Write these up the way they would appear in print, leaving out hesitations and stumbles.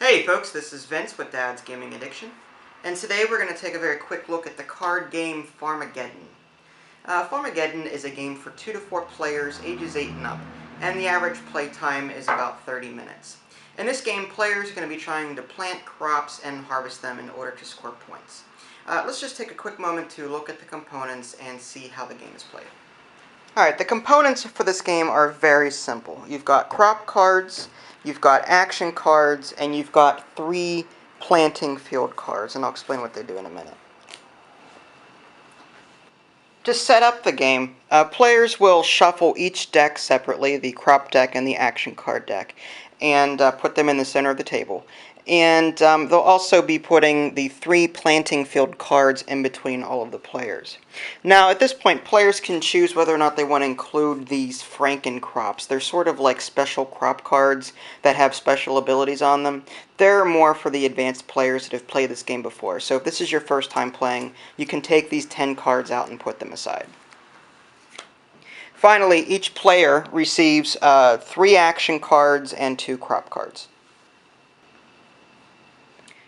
Hey folks, this is Vince with Dad's Gaming Addiction, and today we're going to take a very quick look at the card game Farmageddon. Farmageddon is a game for 2 to 4 players, ages 8 and up, and the average play time is about 30 minutes. In this game, players are going to be trying to plant crops and harvest them in order to score points. Let's just take a quick moment to look at the components and see how the game is played. Alright, the components for this game are very simple. You've got crop cards, you've got action cards, and you've got 3 planting field cards, and I'll explain what they do in a minute. To set up the game, players will shuffle each deck separately, the crop deck and the action card deck, and put them in the center of the table. And they'll also be putting the 3 planting field cards in between all of the players. Now, at this point, players can choose whether or not they want to include these Franken crops. They're sort of like special crop cards that have special abilities on them. They're more for the advanced players that have played this game before. So if this is your first time playing, you can take these 10 cards out and put them aside. Finally, each player receives 3 action cards and 2 crop cards.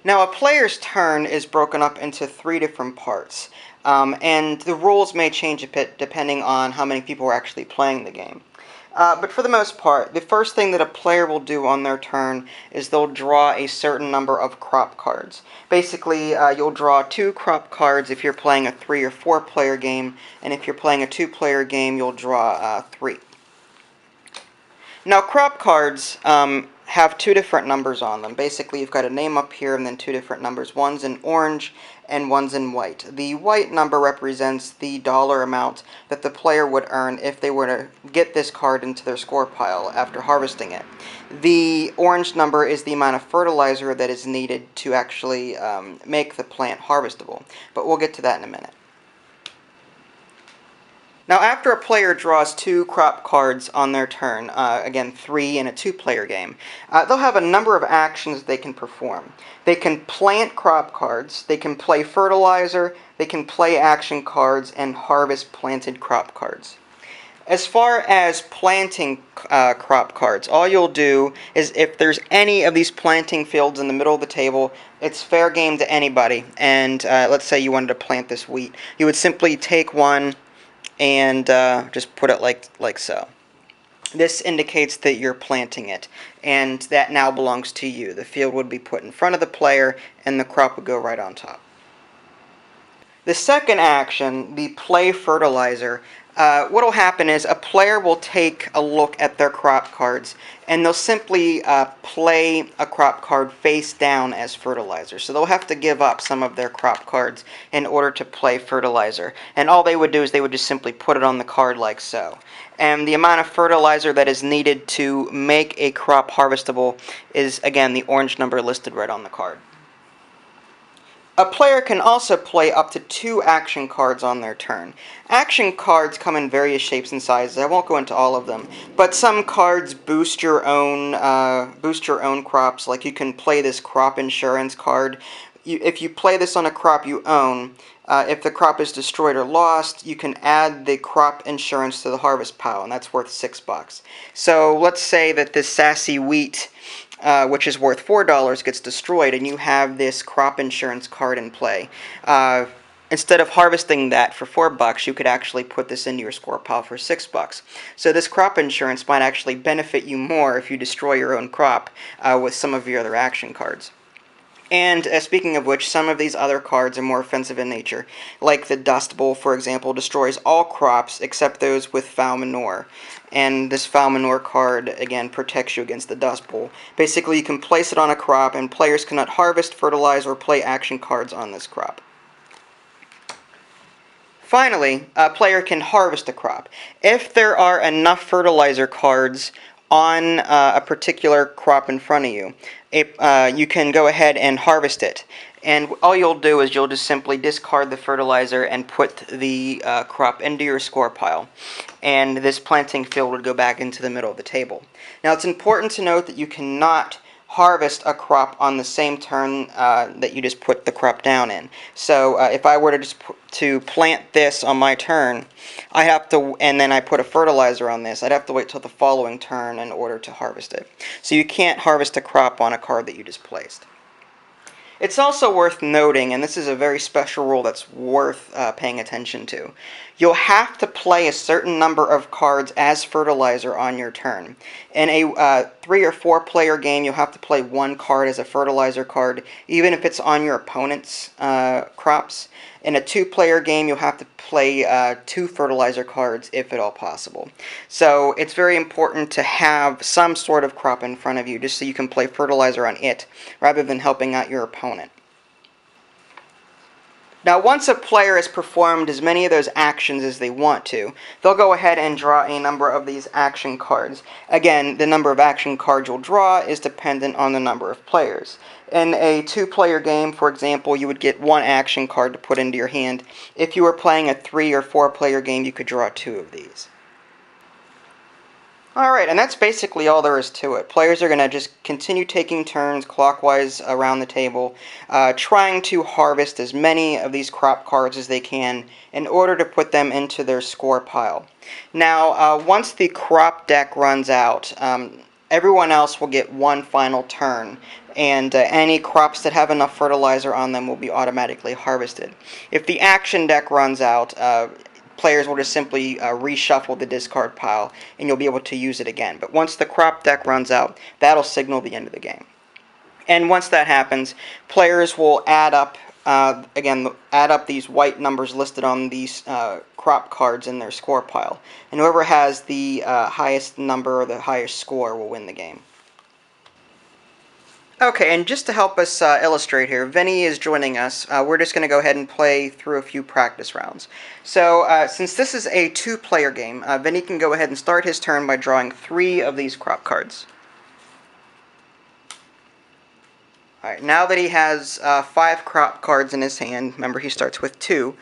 Now, a player's turn is broken up into 3 different parts, and the rules may change a bit depending on how many people are actually playing the game. But for the most part, the first thing that a player will do on their turn is they'll draw a certain number of crop cards. Basically, you'll draw 2 crop cards if you're playing a 3 or 4 player game, and if you're playing a 2-player game, you'll draw 3. Now, crop cards have 2 different numbers on them. Basically, you've got a name up here and then 2 different numbers. One's in orange and one's in white. The white number represents the dollar amount that the player would earn if they were to get this card into their score pile after harvesting it. The orange number is the amount of fertilizer that is needed to actually make the plant harvestable. But we'll get to that in a minute. Now, after a player draws 2 crop cards on their turn, again 3 in a 2-player game, they'll have a number of actions they can perform. They can plant crop cards, they can play fertilizer, they can play action cards, and harvest planted crop cards. As far as planting crop cards, all you'll do is if there's any of these planting fields in the middle of the table, it's fair game to anybody. And let's say you wanted to plant this wheat. You would simply take one and just put it like so. This indicates that you're planting it, and that now belongs to you. The field would be put in front of the player, and the crop would go right on top. The second action, the play fertilizer, what will happen is a player will take a look at their crop cards, and they'll simply play a crop card face down as fertilizer. So they'll have to give up some of their crop cards in order to play fertilizer. And all they would do is they would just simply put it on the card like so. And the amount of fertilizer that is needed to make a crop harvestable is, again, the orange number listed right on the card. A player can also play up to 2 action cards on their turn. Action cards come in various shapes and sizes. I won't go into all of them, but some cards boost your own crops. Like you can play this crop insurance card. If you play this on a crop you own, if the crop is destroyed or lost, you can add the crop insurance to the harvest pile, and that's worth $6. So let's say that this sassy wheat, which is worth $4, gets destroyed, and you have this crop insurance card in play. Instead of harvesting that for $4, you could actually put this into your score pile for $6. So this crop insurance might actually benefit you more if you destroy your own crop with some of your other action cards. And speaking of which, some of these other cards are more offensive in nature, like the Dust Bowl, for example, destroys all crops except those with foul manure. And this foul manure card, again, protects you against the Dust Bowl. Basically, you can place it on a crop, and players cannot harvest, fertilize, or play action cards on this crop. Finally, a player can harvest a crop. If there are enough fertilizer cards on a particular crop in front of you, you can go ahead and harvest it. And all you'll do is you'll just simply discard the fertilizer and put the crop into your score pile. And this planting field would go back into the middle of the table. Now, it's important to note that you cannot harvest a crop on the same turn that you just put the crop down in. So if I were to just to plant this on my turn, I have to, and then I put a fertilizer on this, I'd have to wait till the following turn in order to harvest it. So you can't harvest a crop on a card that you just placed. It's also worth noting, and this is a very special rule that's worth paying attention to, you'll have to play a certain number of cards as fertilizer on your turn. In a 3 or 4 player game, you'll have to play 1 card as a fertilizer card, even if it's on your opponent's crops. In a 2 player game, you'll have to play 2 fertilizer cards, if at all possible. So it's very important to have some sort of crop in front of you, just so you can play fertilizer on it, rather than helping out your opponent. Now, once a player has performed as many of those actions as they want to, they'll go ahead and draw a number of these action cards. Again, the number of action cards you'll draw is dependent on the number of players. In a 2-player game, for example, you would get 1 action card to put into your hand. If you were playing a 3 or 4-player game, you could draw 2 of these. Alright, and that's basically all there is to it. Players are going to just continue taking turns clockwise around the table, trying to harvest as many of these crop cards as they can in order to put them into their score pile. Now, once the crop deck runs out, everyone else will get 1 final turn, and any crops that have enough fertilizer on them will be automatically harvested. If the action deck runs out, players will just simply reshuffle the discard pile, and you'll be able to use it again. But once the crop deck runs out, that'll signal the end of the game. And once that happens, players will add up, add up these white numbers listed on these crop cards in their score pile. And whoever has the highest number or the highest score will win the game. Okay, and just to help us illustrate here, Vinny is joining us. We're just going to go ahead and play through a few practice rounds. So, since this is a 2-player game, Vinny can go ahead and start his turn by drawing 3 of these crop cards. Alright, now that he has 5 crop cards in his hand, remember he starts with 2,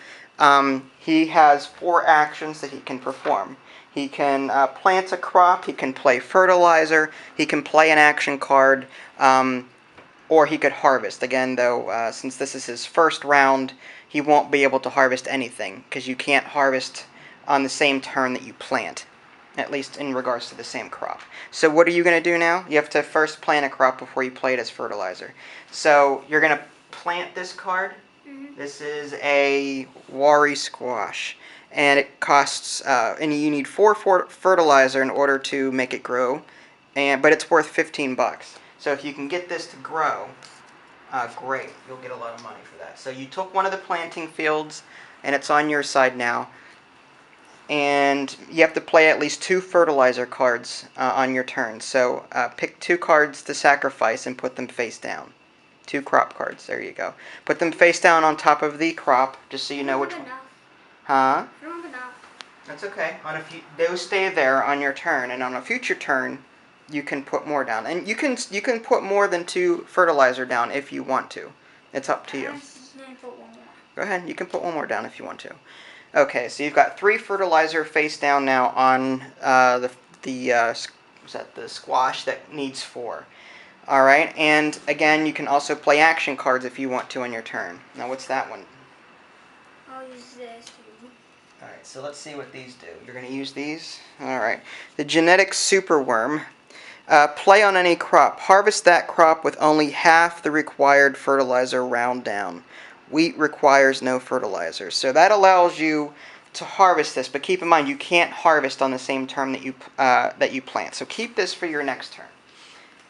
he has 4 actions that he can perform. He can plant a crop, he can play fertilizer, he can play an action card, or he could harvest. Again, though, since this is his first round, he won't be able to harvest anything, because you can't harvest on the same turn that you plant, at least in regards to the same crop. So what are you going to do now? You have to first plant a crop before you play it as fertilizer. So you're going to plant this card. This is a Wari squash, and it costs, and you need 4 fertilizer in order to make it grow, but it's worth 15 bucks. So if you can get this to grow, great, you'll get a lot of money for that. So you took one of the planting fields, and it's on your side now, and you have to play at least 2 fertilizer cards on your turn. So pick 2 cards to sacrifice and put them face down. 2 crop cards, there you go. Put them face down on top of the crop, just so you know which one. Huh? I don't have enough. That's okay. Those stay there on your turn, and on a future turn, you can put more down. And you can put more than 2 fertilizer down if you want to. It's up to you. Put 1 more. Go ahead, you can put 1 more down if you want to. Okay, so you've got 3 fertilizer face down now on the squash that needs 4. Alright, and again, you can also play action cards if you want to on your turn. Now, what's that one? I'll use this too. Alright, so let's see what these do. You're going to use these? Alright. The genetic superworm. Play on any crop. Harvest that crop with only half the required fertilizer round down. Wheat requires no fertilizer. So that allows you to harvest this, but keep in mind you can't harvest on the same turn that you plant. So keep this for your next turn.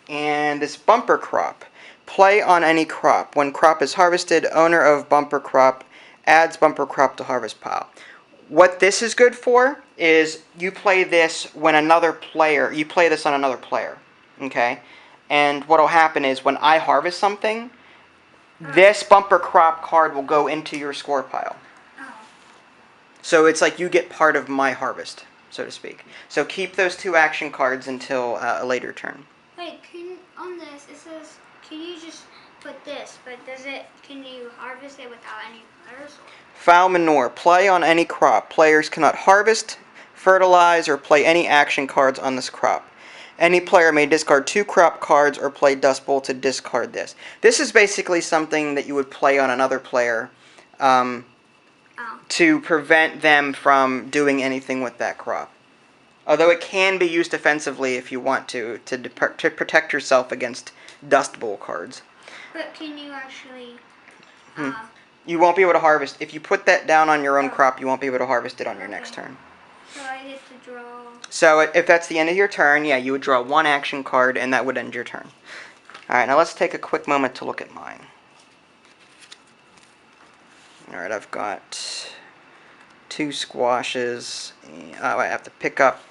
And this bumper crop. Play on any crop. When crop is harvested, owner of bumper crop adds bumper crop to harvest pile. What this is good for is you play this when you play this on another player, okay? And what will happen is when I harvest something, this bumper crop card will go into your score pile. So it's like you get part of my harvest, so to speak. So keep those 2 action cards until a later turn. Wait, on this, it says, can you just put this, but can you harvest it without any letters? Foul manure. Play on any crop. Players cannot harvest, fertilize, or play any action cards on this crop. Any player may discard 2 crop cards or play Dust Bowl to discard this. This is basically something that you would play on another player to prevent them from doing anything with that crop. Although it can be used offensively if you want to protect yourself against Dust Bowl cards. But can you actually... You won't be able to harvest. If you put that down on your own crop, you won't be able to harvest it on your next turn. So I get to draw... So if that's the end of your turn, yeah, you would draw 1 action card, and that would end your turn. Alright, now let's take a quick moment to look at mine. Alright, I've got 2 squashes. I have to pick up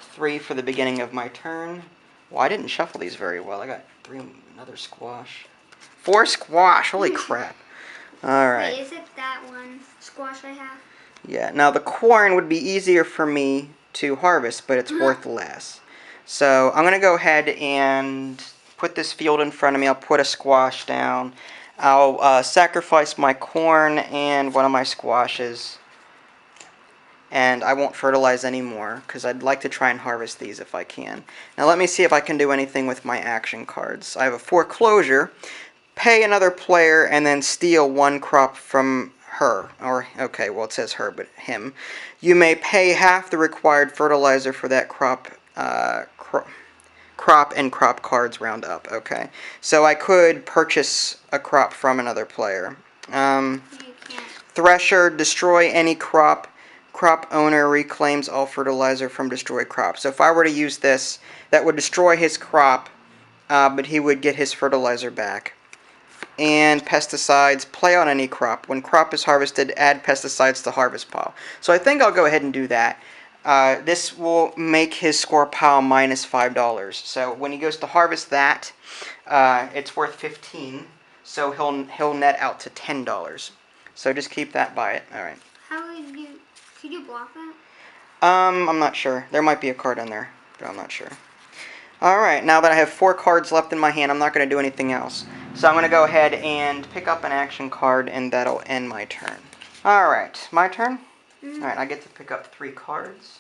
3 for the beginning of my turn. Well, I didn't shuffle these very well. I got 3, another squash. 4 squash! Holy crap. Alright. Wait, is it that one squash I have? Yeah, now the corn would be easier for me to harvest, but it's worth less. So I'm going to go ahead and put this field in front of me. I'll put a squash down. I'll sacrifice my corn and one of my squashes. And I won't fertilize anymore, because I'd like to try and harvest these if I can. Now let me see if I can do anything with my action cards. I have a foreclosure, pay another player, and then steal 1 crop from her. Or, okay, well it says her, but him. You may pay half the required fertilizer for that crop and crop cards round up. Okay, so I could purchase a crop from another player. Thresher, destroy any crop. Crop owner reclaims all fertilizer from destroyed crops. So if I were to use this, that would destroy his crop, but he would get his fertilizer back. And pesticides, play on any crop. When crop is harvested, add pesticides to harvest pile. So I think I'll go ahead and do that. This will make his score pile minus $5. So when he goes to harvest that, it's worth 15. So he'll net out to $10. So just keep that by it. All right. How would you? Could you block that? I'm not sure. There might be a card in there, but I'm not sure. Alright, now that I have 4 cards left in my hand, I'm not going to do anything else. So I'm going to go ahead and pick up an action card, and that'll end my turn. Alright, my turn? Alright, I get to pick up 3 cards.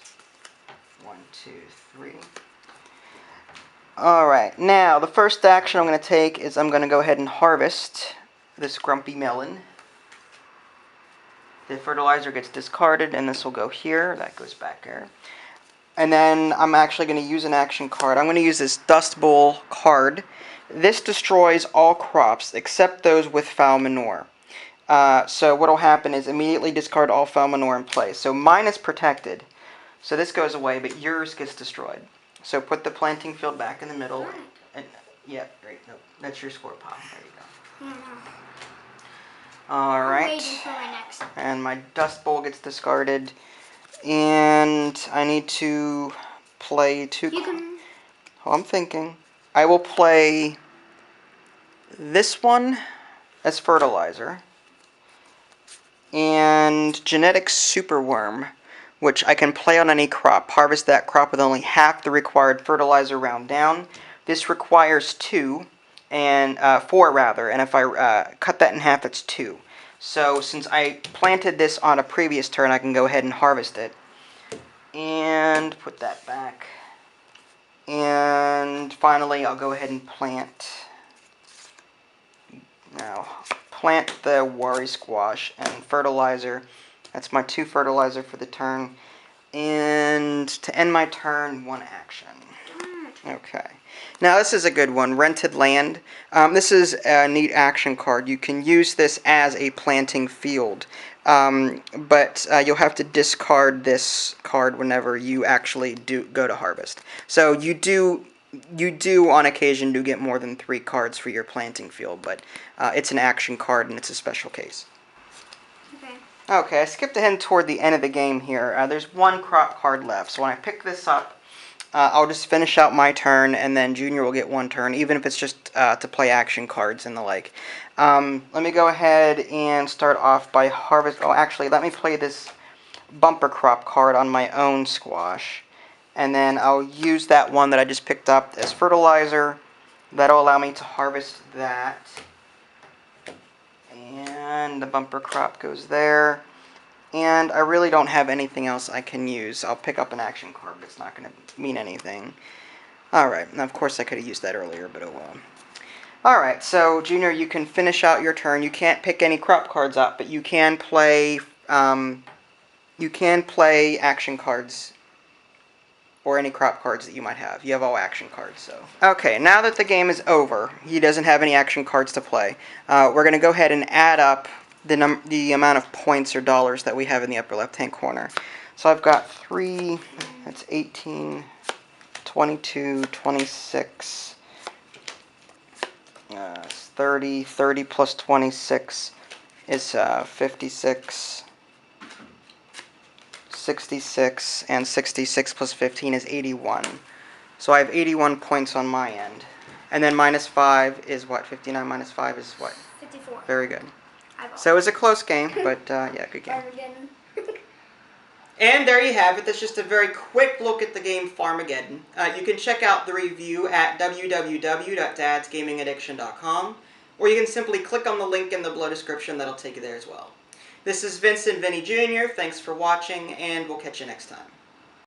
1, 2, 3. Alright, now the first action I'm going to take is I'm going to go ahead and harvest this grumpy melon. The fertilizer gets discarded, and this will go here. That goes back there. And then I'm actually going to use an action card. I'm going to use this Dust Bowl card. This destroys all crops except those with foul manure. So what will happen is immediately discard all foul manure in place. So mine is protected. So this goes away, but yours gets destroyed. So put the planting field back in the middle. And, yeah, great. No, that's your score pile. There you go. Alright. And my Dust Bowl gets discarded. And I need to play 2... Oh, I'm thinking. I will play this one as fertilizer. And Genetic Superworm, which I can play on any crop. Harvest that crop with only half the required fertilizer round down. This requires 2. And 4 rather, and if I cut that in half, it's 2. So since I planted this on a previous turn, I can go ahead and harvest it. And put that back. And finally, I'll go ahead and plant. Now, plant the worry squash and fertilizer. That's my 2 fertilizer for the turn. And to end my turn, 1 action. Okay. Now this is a good one, Rented Land. This is a neat action card. You can use this as a planting field, but you'll have to discard this card whenever you actually do go to harvest. So you do on occasion do get more than 3 cards for your planting field, but it's an action card and it's a special case. Okay, I skipped ahead toward the end of the game here. There's 1 crop card left, so when I pick this up, I'll just finish out my turn, and then Junior will get 1 turn, even if it's just to play action cards and the like. Let me go ahead and start off by harvest. Oh, actually, let me play this bumper crop card on my own squash, and then I'll use that one that I just picked up as fertilizer. That'll allow me to harvest that. And the bumper crop goes there. And I really don't have anything else I can use. I'll pick up an action card, but it's not going to mean anything. Alright, now of course I could have used that earlier, but oh well. Alright, so Junior, you can finish out your turn. You can't pick any crop cards up, but you can play action cards or any crop cards that you might have. You have all action cards, so. Okay, now that the game is over, he doesn't have any action cards to play. We're going to go ahead and add up the amount of points or dollars that we have in the upper left-hand corner. So I've got 3, that's 18, 22, 26, 30, 30 plus 26 is 56, 66, and 66 plus 15 is 81. So I have 81 points on my end. And then minus 5 is what? 59 minus 5 is what? 54. Very good. So it was a close game, but yeah, good game. Farmageddon. And there you have it. That's just a very quick look at the game Farmageddon. You can check out the review at www.dadsgamingaddiction.com, or you can simply click on the link in the below description. That'll take you there as well. This is Vincent Vinny Jr. Thanks for watching, and we'll catch you next time.